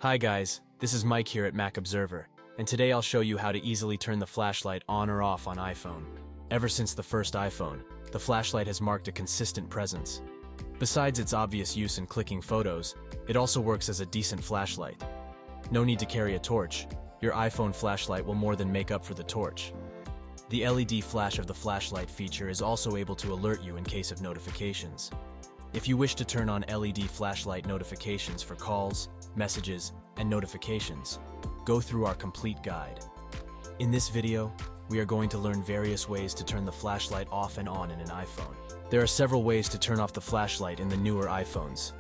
Hi guys, this is Mike here at Mac Observer, and today I'll show you how to easily turn the flashlight on or off on iPhone. Ever since the first iPhone, the flashlight has marked a consistent presence. Besides its obvious use in clicking photos, it also works as a decent flashlight. No need to carry a torch, your iPhone flashlight will more than make up for the torch. The LED flash of the flashlight feature is also able to alert you in case of notifications. If you wish to turn on LED flashlight notifications for calls, messages, and notifications, go through our complete guide. In this video, we are going to learn various ways to turn the flashlight off and on in an iPhone. There are several ways to turn off the flashlight in the newer iPhones.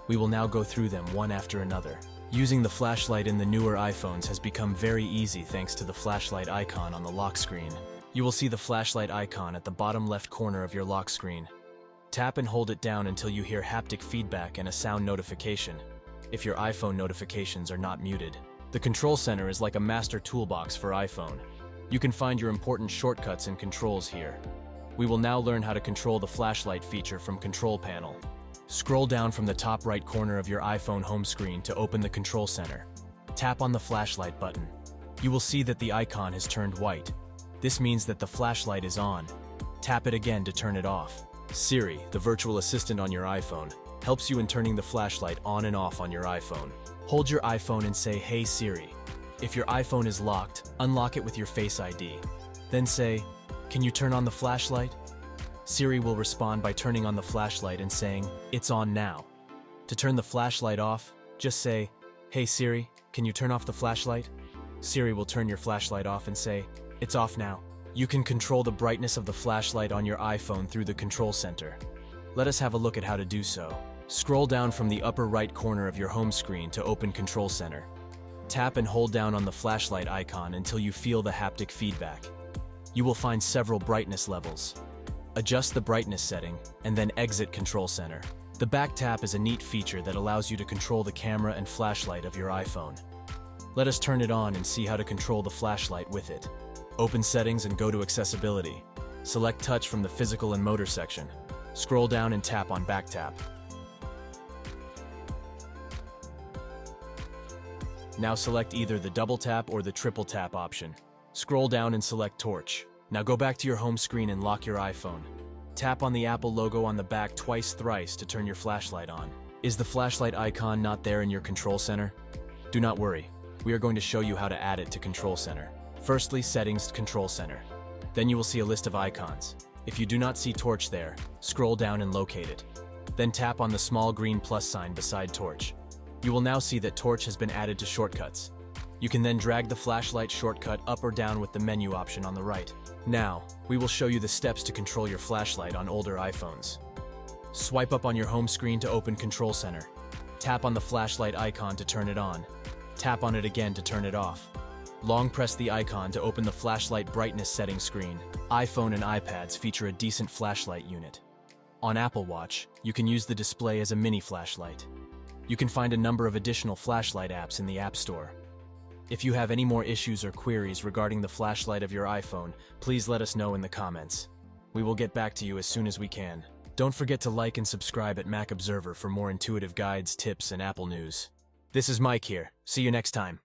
We will now go through them one after another. Using the flashlight in the newer iPhones has become very easy thanks to the flashlight icon on the lock screen. You will see the flashlight icon at the bottom left corner of your lock screen. Tap and hold it down until you hear haptic feedback and a sound notification, if your iPhone notifications are not muted. The control center is like a master toolbox for iPhone. You can find your important shortcuts and controls here. We will now learn how to control the flashlight feature from Control Panel. Scroll down from the top right corner of your iPhone home screen to open the control center. Tap on the flashlight button. You will see that the icon has turned white. This means that the flashlight is on. Tap it again to turn it off. Siri, the virtual assistant on your iPhone, helps you in turning the flashlight on and off on your iPhone. Hold your iPhone and say, "Hey Siri." If your iPhone is locked, unlock it with your Face ID. Then say, "Can you turn on the flashlight?" Siri will respond by turning on the flashlight and saying, "It's on now." To turn the flashlight off, just say, "Hey Siri, can you turn off the flashlight?" Siri will turn your flashlight off and say, "It's off now." You can control the brightness of the flashlight on your iPhone through the control center. Let us have a look at how to do so. Scroll down from the upper right corner of your home screen to open Control Center. Tap and hold down on the flashlight icon until you feel the haptic feedback. You will find several brightness levels. Adjust the brightness setting, and then exit Control Center. The back tap is a neat feature that allows you to control the camera and flashlight of your iPhone. Let us turn it on and see how to control the flashlight with it. Open Settings and go to Accessibility. Select Touch from the Physical and Motor section. Scroll down and tap on Back Tap. Now select either the double tap or the triple tap option. Scroll down and select Torch. Now go back to your home screen and lock your iPhone. Tap on the Apple logo on the back thrice to turn your flashlight on. Is the flashlight icon not there in your control center? Do not worry. We are going to show you how to add it to Control Center. Firstly, Settings, Control Center. Then you will see a list of icons. If you do not see Torch there, scroll down and locate it. Then tap on the small green plus sign beside Torch. You will now see that Torch has been added to Shortcuts. You can then drag the flashlight shortcut up or down with the menu option on the right. Now, we will show you the steps to control your flashlight on older iPhones. Swipe up on your home screen to open Control Center. Tap on the flashlight icon to turn it on. Tap on it again to turn it off. Long press the icon to open the flashlight brightness setting screen. iPhone and iPads feature a decent flashlight unit. On Apple Watch, you can use the display as a mini flashlight. You can find a number of additional flashlight apps in the App Store. If you have any more issues or queries regarding the flashlight of your iPhone, please let us know in the comments. We will get back to you as soon as we can. Don't forget to like and subscribe at Mac Observer for more intuitive guides, tips, and Apple news. This is Mike here. See you next time.